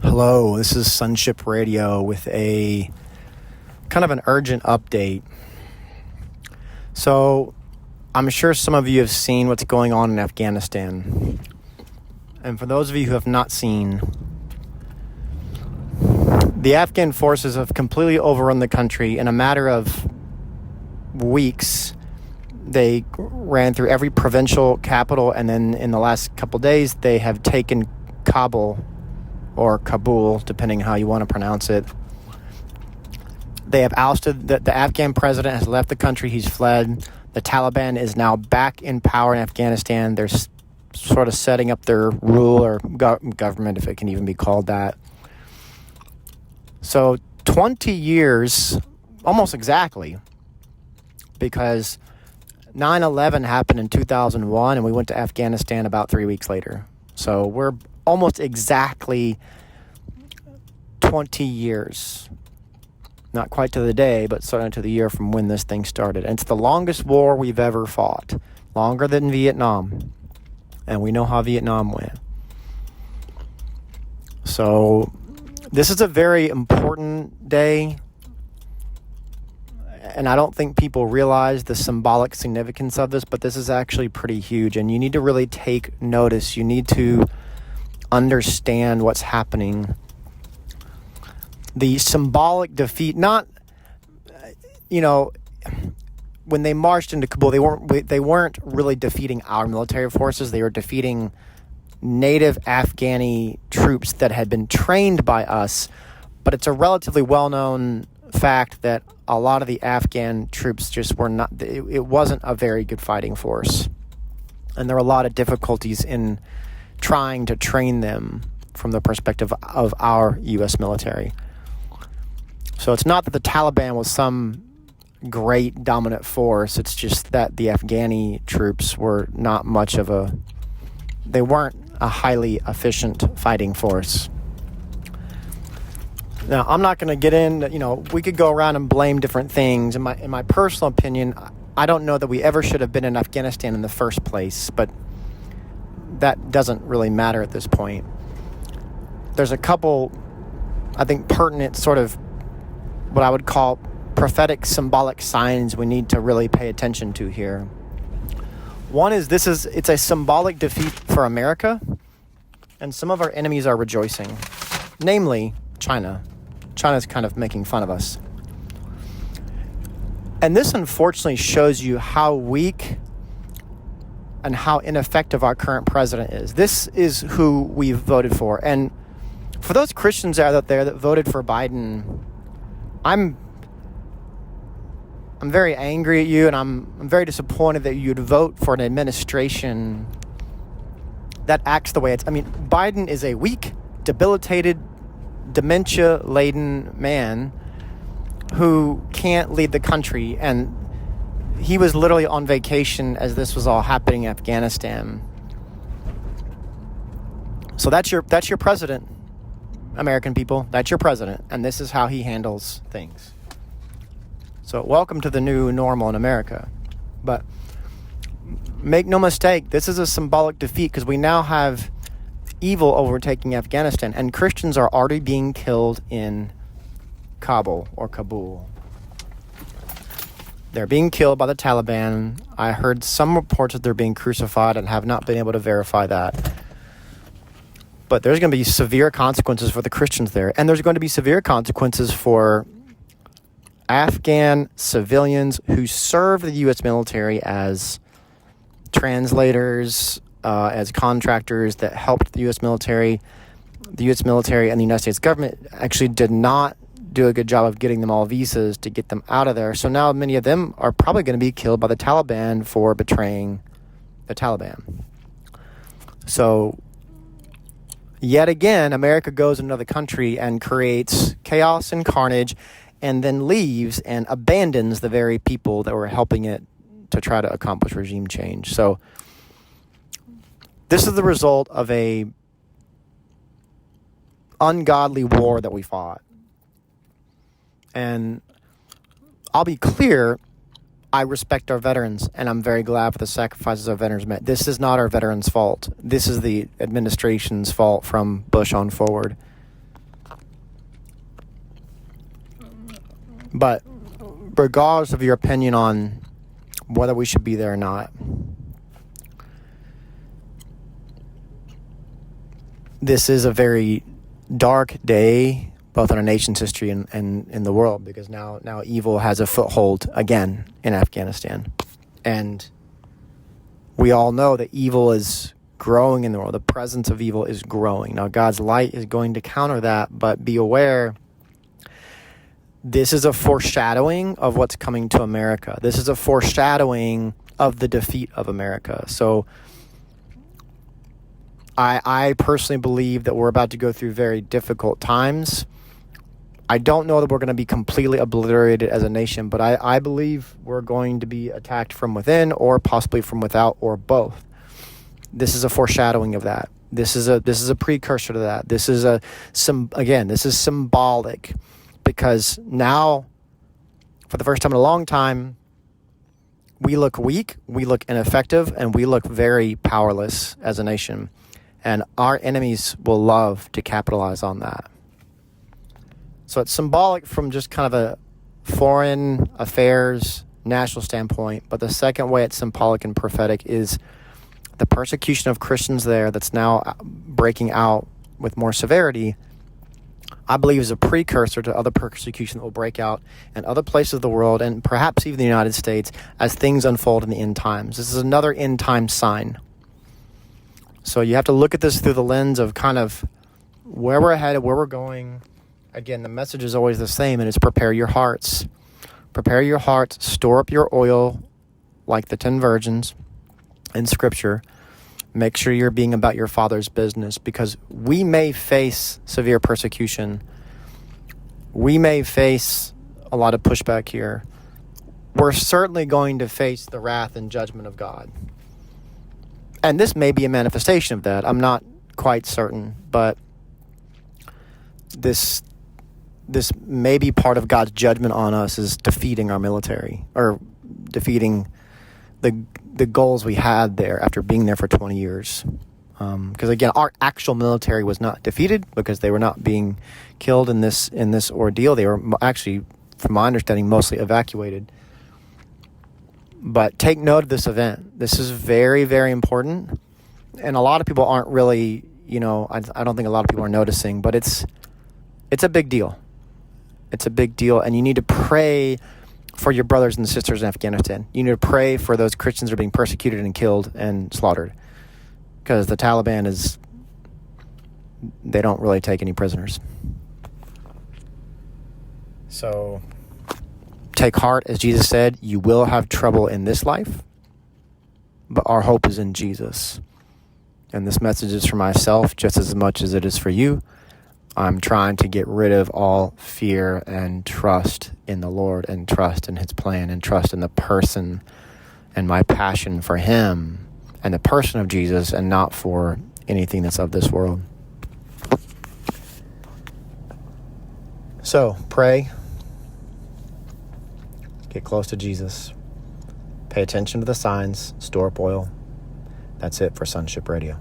Hello, this is Sunship Radio with a kind of an urgent update. So, I'm sure some of you have seen what's going on in Afghanistan. And for those of you who have not seen, the Afghan forces have completely overrun the country in a matter of weeks. They ran through every provincial capital, and then in the last couple days, they have taken Kabul, or Kabul, depending how you want to pronounce it. They have ousted, the Afghan president has left the country, he's fled. The Taliban is now back in power in Afghanistan. They're sort of setting up their rule or government, if it can even be called that. So 20 years, almost exactly, because 9/11 happened in 2001 and we went to Afghanistan about 3 weeks later. So we're almost exactly 20 years. Not quite to the day, but certainly to the year from when this thing started. And it's the longest war we've ever fought. Longer than Vietnam. And we know how Vietnam went. So this is a very important day. And I don't think people realize the symbolic significance of this, but this is actually pretty huge. And you need to really take notice. You need to understand what's happening. The symbolic defeat, not, when they marched into Kabul, they weren't really defeating our military forces. They were defeating native Afghani troops that had been trained by us. But it's a relatively well-known fact that a lot of the Afghan troops just were not, it wasn't a very good fighting force. And there were a lot of difficulties in trying to train them from the perspective of our U.S. military. So it's not that the Taliban was some great dominant force. It's just that the Afghani troops were not much of they weren't a highly efficient fighting force. Now, I'm not going to get in, we could go around and blame different things. In my personal opinion, I don't know that we ever should have been in Afghanistan in the first place, but that doesn't really matter at this point. There's a couple, I think, pertinent sort of what I would call prophetic symbolic signs we need to really pay attention to here. One is it's a symbolic defeat for America, and some of our enemies are rejoicing, namely China. China's kind of making fun of us. And this unfortunately shows you how weak and how ineffective our current president is. This is who we've voted for. And for those Christians out there that voted for Biden, I'm very angry at you, and I'm very disappointed that you'd vote for an administration that acts the way it's. Biden is a weak, debilitated, dementia-laden man who can't lead the country, and he was literally on vacation as this was all happening in Afghanistan. So that's your president, American people. That's your president, and this is how he handles things. So welcome to the new normal in America. But make no mistake, this is a symbolic defeat because we now have evil overtaking Afghanistan, and Christians are already being killed in Kabul or Kabul. They're being killed by the Taliban. I heard some reports that they're being crucified and have not been able to verify that. But there's going to be severe consequences for the Christians there. And there's going to be severe consequences for Afghan civilians who serve the U.S. military as translators, as contractors that helped the U.S. military. The U.S. military and the United States government actually did not do a good job of getting them all visas to get them out of there. So now many of them are probably going to be killed by the Taliban for betraying the Taliban. So yet again, America goes into another country and creates chaos and carnage and then leaves and abandons the very people that were helping it to try to accomplish regime change. So this is the result of a ungodly war that we fought. And I'll be clear, I respect our veterans, and I'm very glad for the sacrifices our veterans made. This is not our veterans' fault. This is the administration's fault from Bush on forward. But regardless of your opinion on whether we should be there or not, this is a very dark day, both in our nation's history and in the world, because now evil has a foothold again in Afghanistan. And we all know that evil is growing in the world. The presence of evil is growing. Now, God's light is going to counter that, but be aware, this is a foreshadowing of what's coming to America. This is a foreshadowing of the defeat of America. So I personally believe that we're about to go through very difficult times. I don't know that we're going to be completely obliterated as a nation, but I believe we're going to be attacked from within or possibly from without, or both. This is a foreshadowing of that. This is a precursor to that. This is this is symbolic, because now, for the first time in a long time, we look weak, we look ineffective, and we look very powerless as a nation. And our enemies will love to capitalize on that. So it's symbolic from just kind of a foreign affairs, national standpoint. But the second way it's symbolic and prophetic is the persecution of Christians there that's now breaking out with more severity, I believe is a precursor to other persecution that will break out in other places of the world, and perhaps even the United States, as things unfold in the end times. This is another end time sign. So you have to look at this through the lens of kind of where we're headed, where we're going. Again, the message is always the same, and it's prepare your hearts. Prepare your hearts, store up your oil like the 10 virgins in Scripture. Make sure you're being about your Father's business, because we may face severe persecution. We may face a lot of pushback here. We're certainly going to face the wrath and judgment of God. And this may be a manifestation of that. I'm not quite certain, but this may be part of God's judgment on us, is defeating our military, or defeating the goals we had there after being there for 20 years. Because again, our actual military was not defeated, because they were not being killed in this ordeal. They were actually, from my understanding, mostly evacuated. But take note of this event. This is very, very important. And a lot of people aren't really, I don't think a lot of people are noticing, but it's a big deal. It's a big deal. And you need to pray for your brothers and sisters in Afghanistan. You need to pray for those Christians who are being persecuted and killed and slaughtered. Because the Taliban they don't really take any prisoners. So take heart, as Jesus said, you will have trouble in this life, but our hope is in Jesus. And this message is for myself just as much as it is for you. I'm trying to get rid of all fear and trust in the Lord, and trust in His plan, and trust in the person and my passion for Him and the person of Jesus, and not for anything that's of this world. So pray. Get close to Jesus. Pay attention to the signs. Store up oil. That's it for Sonship Radio.